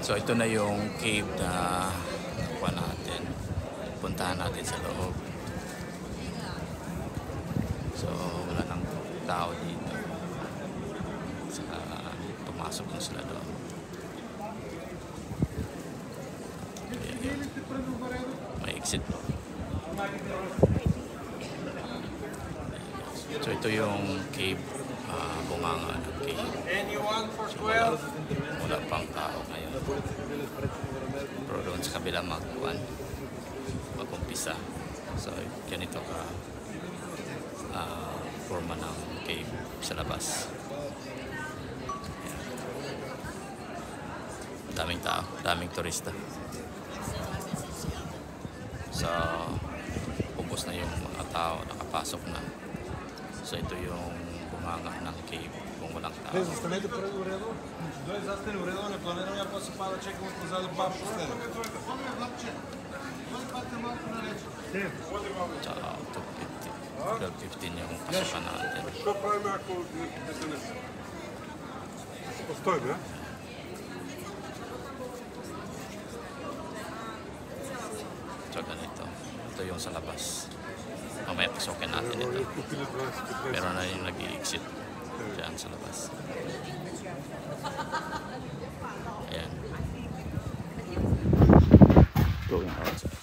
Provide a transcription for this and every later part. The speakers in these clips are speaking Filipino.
So ito na yung cave na kuha natin. Puntahan natin sa loob. So wala nang tao dito. Saka pumasok na sila doon. Ayan. May exit po. So ito yung cave, bunganga ng cave. So wala pang tao ngayon. Pero doon sa kabila mag-umpisa. So ganito ka forma ng cave sa labas. Ayan. Daming tao, daming turista. So ubos na yung mga tao, nakapasok na. So ito yung bunganga ng cave kung walang tao. Застанете пред уредо, дой застане уредо, не планирам я после пада чекам от позади баб постеля. So 12:15 yung pasokan natin. Що правим ако не се не се? Постоим, ja? So ganito. Ito yung sa labas. Mamaya pasokin natin ito. Meron na yung nag-i-exit dyan sa labas. Ayan. Going outside.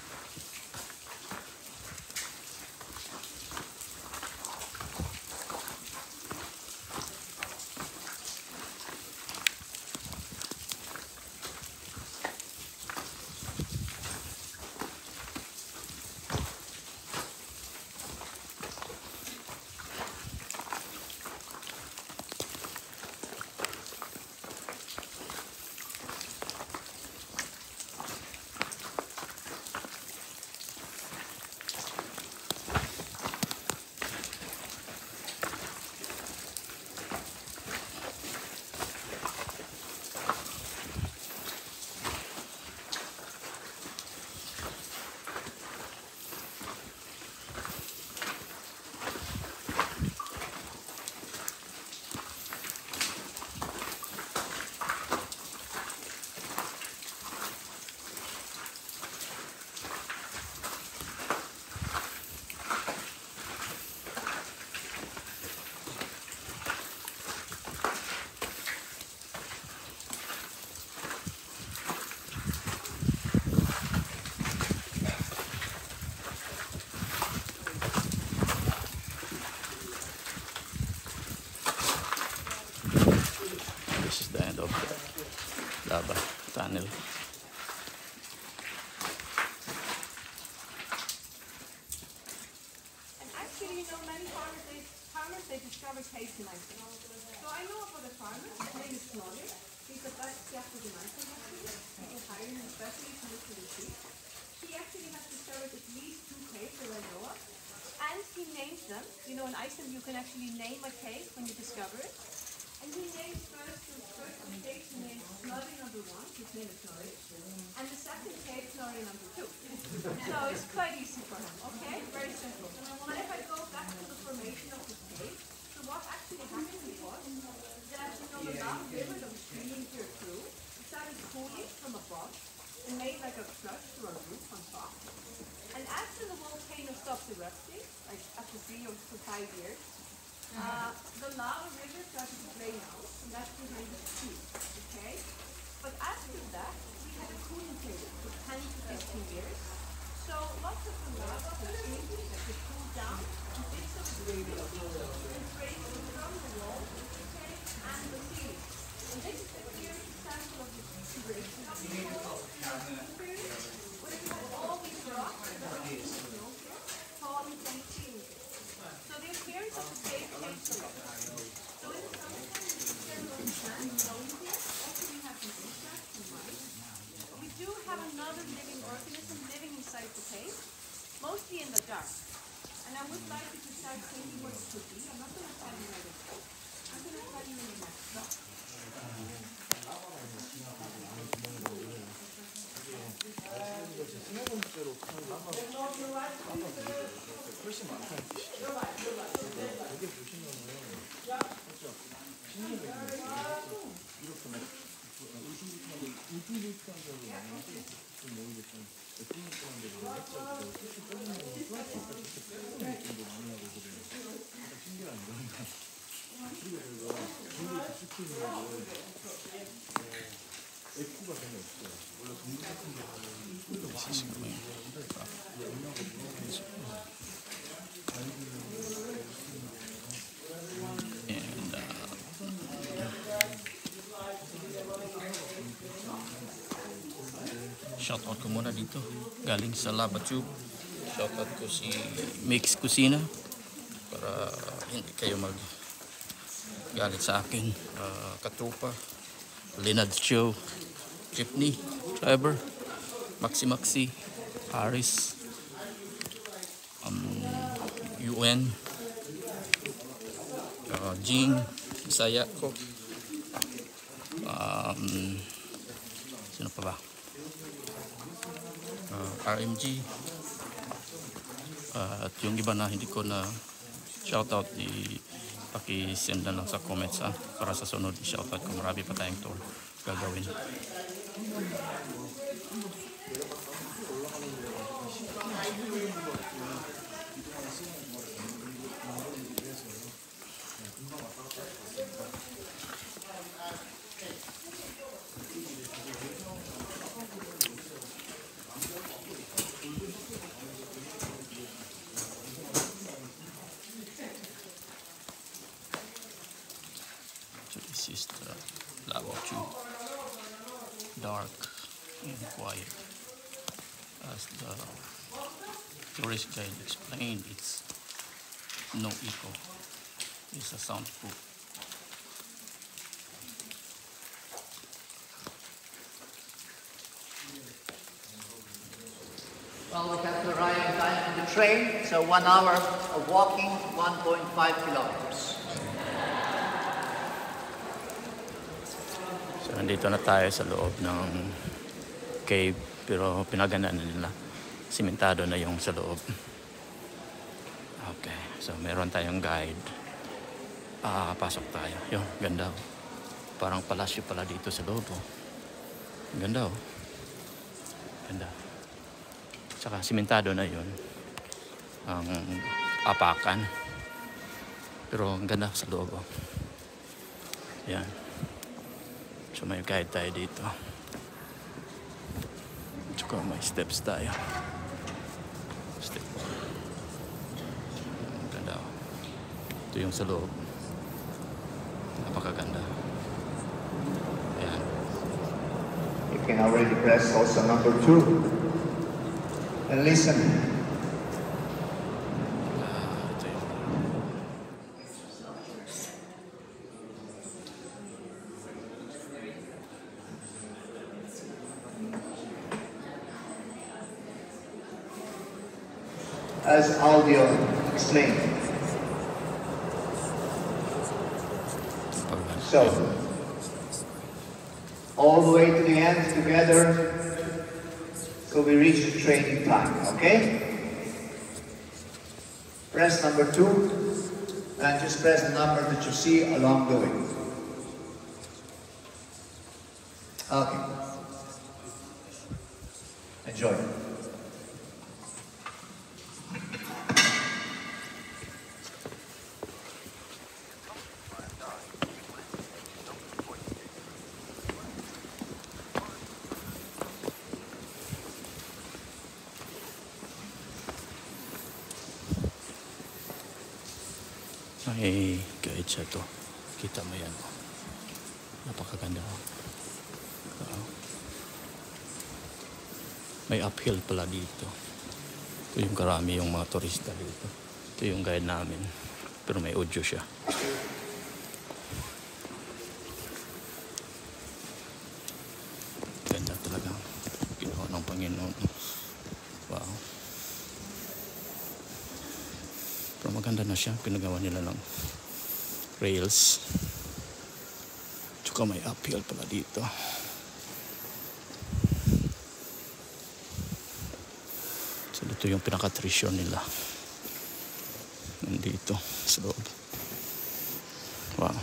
This is the end of the lava tunnel. And actually, many farmers they discover caves in Iceland. So I know about a farmer, his name is Snorri. He's the best shepherd in Iceland actually. People hire him especially to look for the sheep. He actually has discovered at least 2 caves that I know of. And he names them. In Iceland you can actually name a cave when you discover it. And he names first the cave he names Snorri number 1, his name is Snorri. And the second cave, Snorri number 2. So it's quite easy for him, okay? Very simple. But if I go back to the formation of the cave, so what actually happened was that the lava river that was streaming here through, it started cooling from above and made like a flush through a roof on top. And after the volcano stopped erupting, like after 3 or 5 years, the lava river started to drain out, and that's behind the sea, okay? But after that, we had a cooling period for 10 to 15 years. So lots of the lava was able to cool down to bits of gravity and break from the wall, okay, and the ceiling. And this is a clear example of the breaking of the wall period, where you had all these rocks that were falling from the ceiling. So the appearance of the cave changed a lot. So in the summertime, we see a little plant growing here. Also, we have some insects and mice. We do have another living organism living inside the cave, mostly in the dark. And I would like you to start thinking what it could be. I'm not going to tell you right away. I'm going to tell you in the next stop. 훨씬 많다는 뜻이죠. 여기 보시면은, 그렇죠? 1600년 이렇게 막 의심부터 And shoutout ko muna dito galing sa LavaTube. Shoutout ko si Mix Kusina para hindi kayo galit sa akin. Katupa, Leonard Show, Jeepney, Trevor, Maxi, Harris, UN, Jing, Saya ko, sino pa ba? RMG, at yung iba na hindi ko na shoutout, paki-send na lang sa comments para sa sunod i-shoutout ko. Marami pa tayong tour gagawin. This is the LavaTube, dark and quiet. As the tourist guide explained, it's no echo. It's a soundproof. Well, we have to arrive in time in the train, so 1 hour of walking, 1.5 kilometers. So, nandito na tayo sa loob ng cave, pero pinagandaan na nila. Simentado na yung sa loob. Okay, so meron tayong guide. Pasok tayo. Yung ganda. Parang palasyo pala dito sa loob. Ganda. Ganda. Tsaka simentado na yun. Ang apakan. Pero ang ganda sa loob. Yan. So may guide tayo dito. Tsaka may steps tayo. Step. Ganda. Ito yung sa loob. Napakaganda. Ayan. You can already press also number 2 and listen. Ito yun. As audio explained. So, all the way to the end together, so we reach the training time, okay? Press number 2, and just press the number that you see along the way. Okay. Enjoy. May guide siya to. Kita mo yan. Napakaganda. May uphill pala dito. Ito yung karami yung mga turista dito. Ito yung guide namin. Pero may audio siya. Ganda talaga. Ginawa ng Panginoon. Wow. Pero maganda na siya. Pinagawa nila ng rails. Tsaka may uphill pala dito. So dito yung pinaka-trisyon nila. Nandito sa loob. Wow.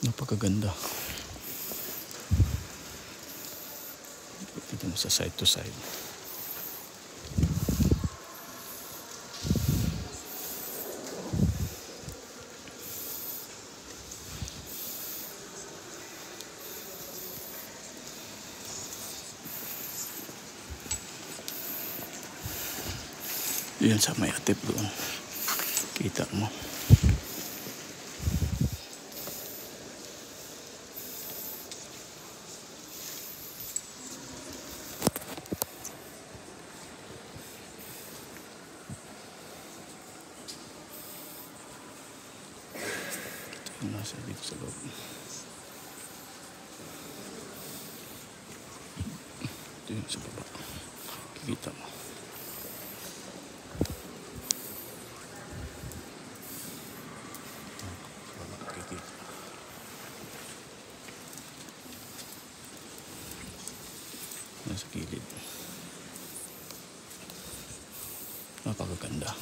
Napakaganda. Kita mo sa side to side. Yun sa may atip doon. Kita mo. Ito yung nasa dito sa loob. Ito yung sa baba. Kita mo. Nasa gilid. Napakaganda.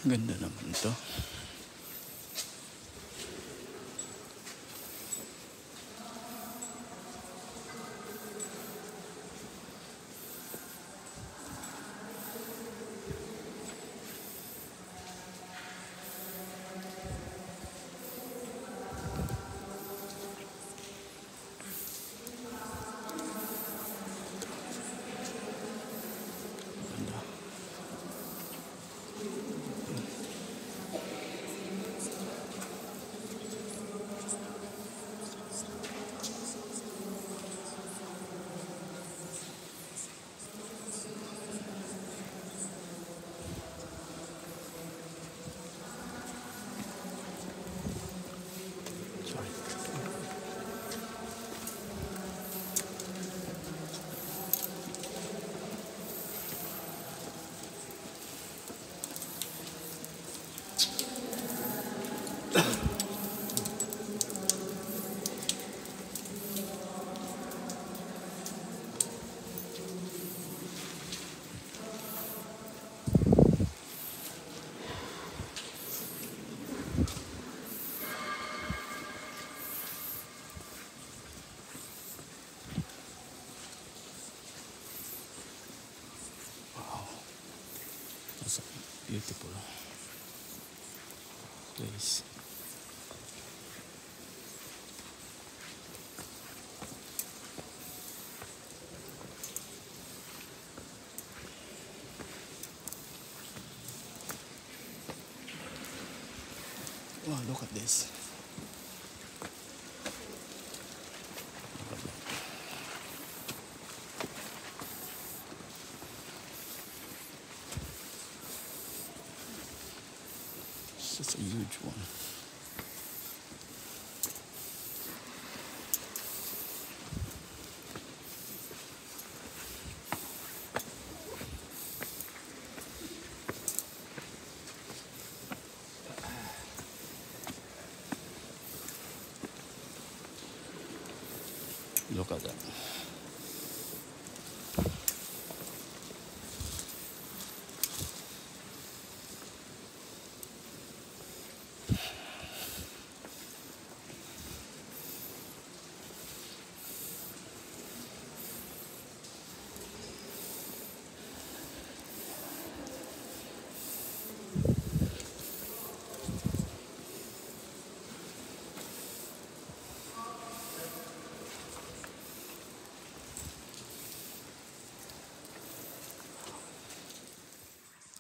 Ganda naman to. Ganda. Sorry. That's a beautiful place. Wow, look at this. It's a huge one. Look at that.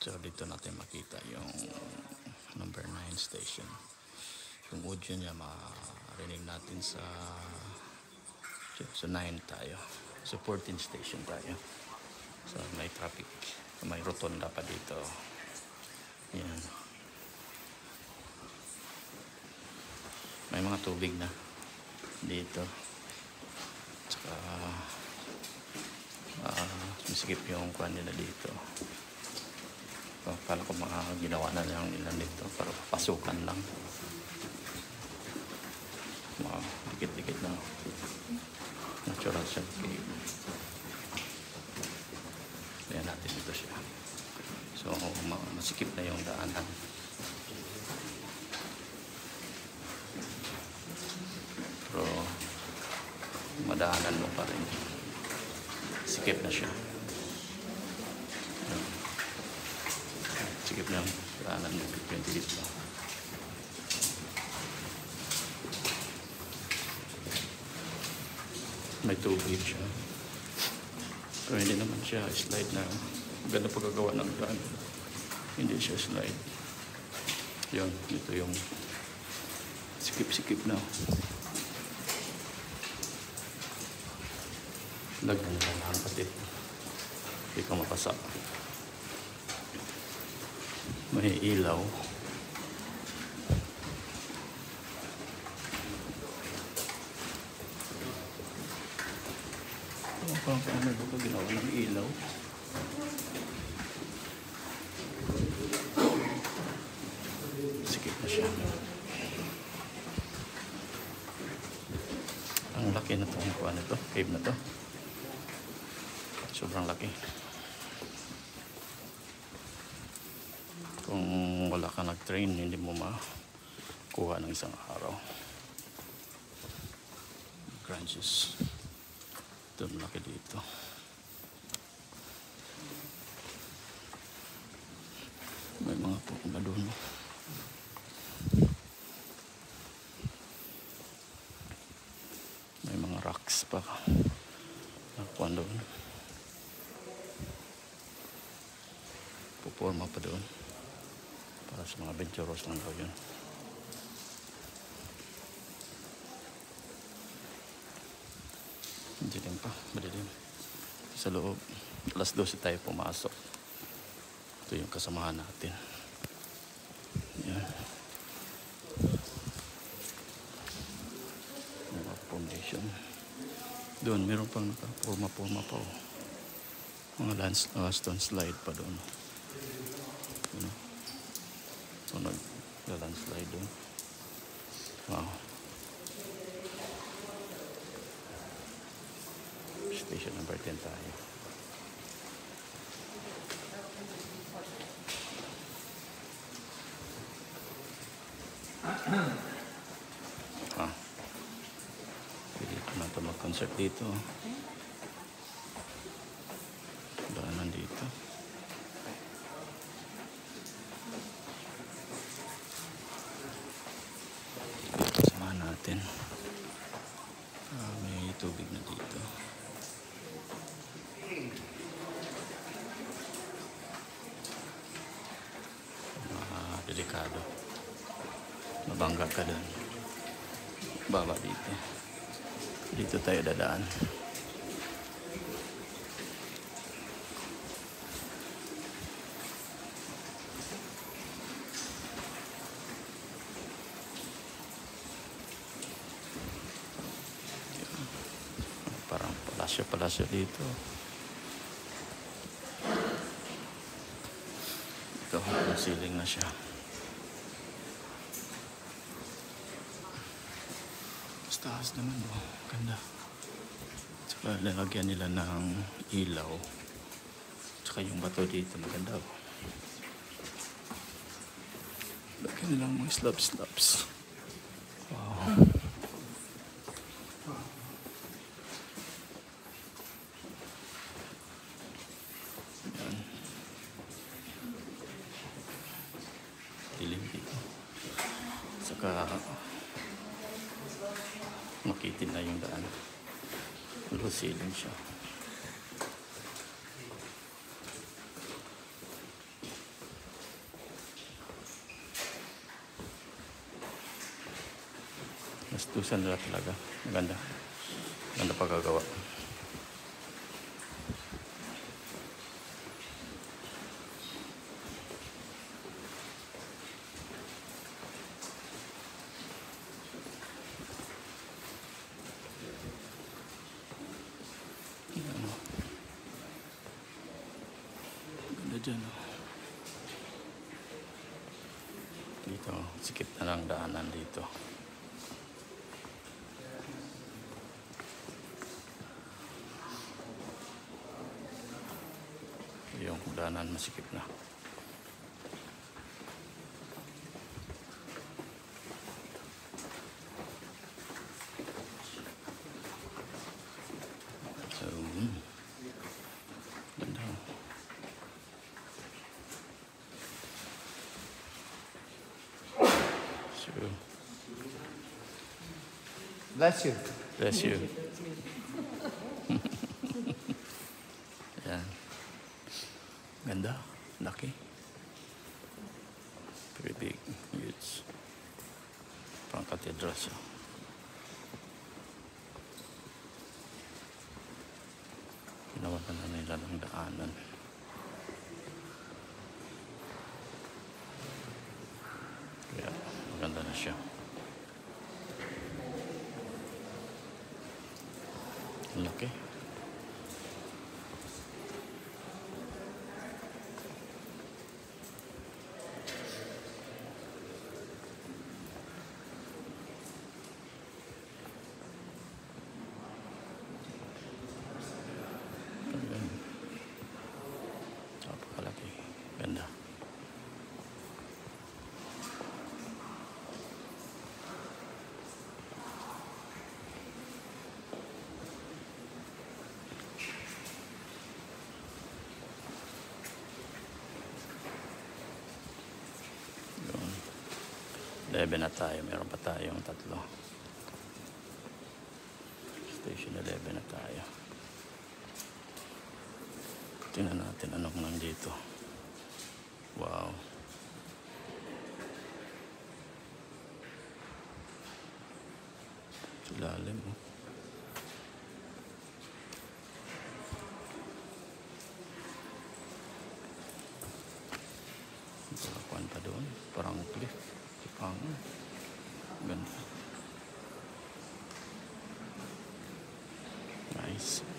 So dito natin makita yung number 9 station. Yung audio niya marinig natin sa 9 tayo. So 14 station tayo. So may traffic, may rotonda pa dito. Yan. May mga tubig na dito. Tsaka masikip yung kuhan nila dito. Kala ko mga ginawa na lang nila dito para pasukan lang. Mga dikit-dikit na natural siya cave. Kaya natin dito siya. So masikip na yung daanan. Pero madaanan mo pa rin. Sikip na siya. Sikip na yung daanan mo. 20 dito. May tubig siya. Pero hindi naman siya slide na ganda pagkagawa ng daan. Hindi siya slide. Yun, ito yung sikip-sikip na. Lagyan nila ng patid. Hindi ka mapasa. May ilaw. Paano ba ito ginawa ng ilaw? Sikip na siya. Ang laki na ito. Ang kuha na ito. Cave na ito. Sobrang laki. Kung wala ka nag-train, hindi mo makuha ng isang araw. Branches. Ito, malaki dito. May mga pokla doon. May mga rocks pa. Nakuha doon. Puporma pa doon. Para sa mga adventurers lang daw yun. Madilim pa, madilim. Sa loob, alas 12 tayo pumasok. Ito yung kasamahan natin. Yan. Mga foundation. Doon, meron pang naka-forma pa. Oh. Mga stone slide pa doon. Yun. So, nag-landslide doon. Wow. Station number 10 tayo. Pwede ko na ito mag-concert dito. Daanan dito. Kasama natin. May tubig na dito. Delikado. Mabangga ka doon. Baba dito. Dito tayo dadaan. Parang palasyo dito. Ito, nasiling na siya. Taas naman, oh. Ganda. Tsaka lalagyan nila ng ilaw. Tsaka yung bato dito, maganda, oh. Lagyan nila ng mga slabs. Wow. Yan. Dilim dito. Tsaka makitin na yung daan. Low ceiling siya. Nastusan nila talaga. Maganda. Maganda pagkagawa. dyan. Oh. Dito, sikip na lang daanan dito. Yung daanan masikip na. So, ganda. So, Bless you. bless you. Yan. Ganda. Laki. Pretty big. Huge. Parang cathedral siya. Ginawa na nila ng daanan. Kaya maganda na siya. Laki. Ayan. Napakalaki. Ganda. Yun. 11 na tayo. Meron pa tayong 3. Station 11 na tayo. Tingnan natin anong nandito. Wow. Lalim, oh. Palakuan pa doon. Parang cliff. Tipang. Ganda. Nice.